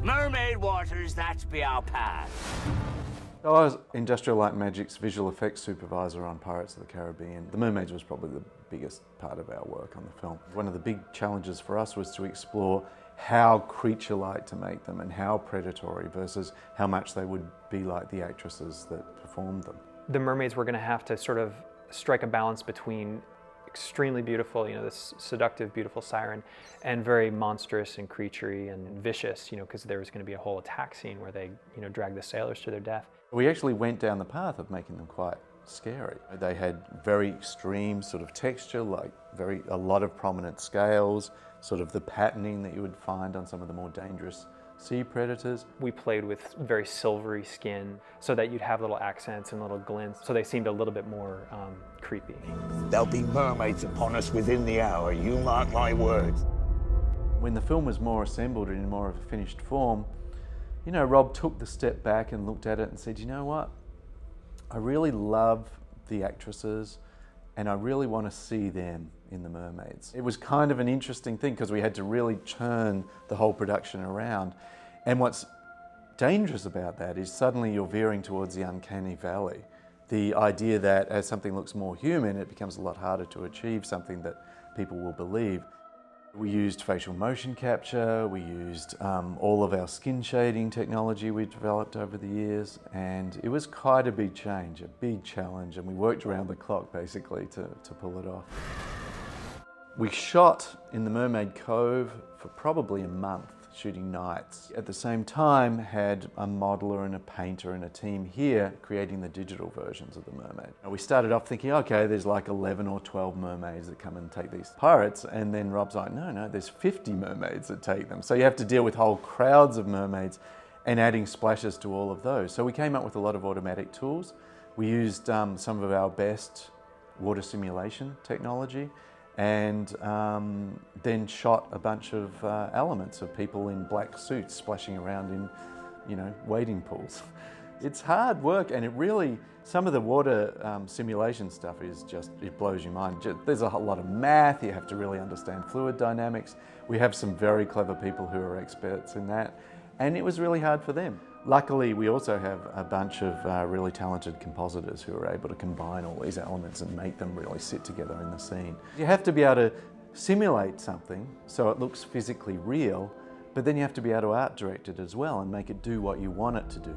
Mermaid waters, that be our path. So I was Industrial Light and Magic's visual effects supervisor on Pirates of the Caribbean. The Mermaids was probably the biggest part of our work on the film. One of the big challenges for us was to explore how creature-like to make them and how predatory versus how much they would be like the actresses that performed them. The mermaids were going to have to sort of strike a balance between extremely beautiful, this seductive, beautiful siren, and very monstrous and creaturey and vicious, because there was going to be a whole attack scene where they, drag the sailors to their death. We actually went down the path of making them quite scary. They had very extreme sort of texture, like a lot of prominent scales, sort of the patterning that you would find on some of the more dangerous sea predators. We played with very silvery skin so that you'd have little accents and little glints, so they seemed a little bit more creepy. There'll be mermaids upon us within the hour, you mark my words. When the film was more assembled and in more of a finished form, Rob took the step back and looked at it and said, you know what? I really love the actresses and I really want to see them in the Mermaids. It was kind of an interesting thing because we had to really turn the whole production around. And what's dangerous about that is suddenly you're veering towards the uncanny valley. The idea that as something looks more human, it becomes a lot harder to achieve something that people will believe. We used facial motion capture, we used all of our skin shading technology we developed over the years, and it was quite a big change, a big challenge, and we worked around the clock basically to pull it off. We shot in the Mermaid Cove for probably a month, shooting nights. At the same time, had a modeler and a painter and a team here creating the digital versions of the Mermaid. We started off thinking, okay, there's like 11 or 12 mermaids that come and take these pirates, and then Rob's like, no, there's 50 mermaids that take them. So you have to deal with whole crowds of mermaids and adding splashes to all of those. So we came up with a lot of automatic tools. We used some of our best water simulation technology, and then shot a bunch of elements of people in black suits splashing around in, wading pools. It's hard work, and it really, some of the water simulation stuff is just, it blows your mind. There's a lot of math, you have to really understand fluid dynamics. We have some very clever people who are experts in that, and it was really hard for them. Luckily, we also have a bunch of really talented compositors who are able to combine all these elements and make them really sit together in the scene. You have to be able to simulate something so it looks physically real, but then you have to be able to art direct it as well and make it do what you want it to do.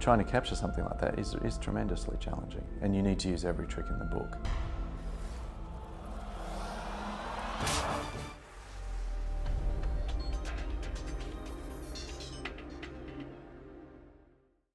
Trying to capture something like that is tremendously challenging, and you need to use every trick in the book.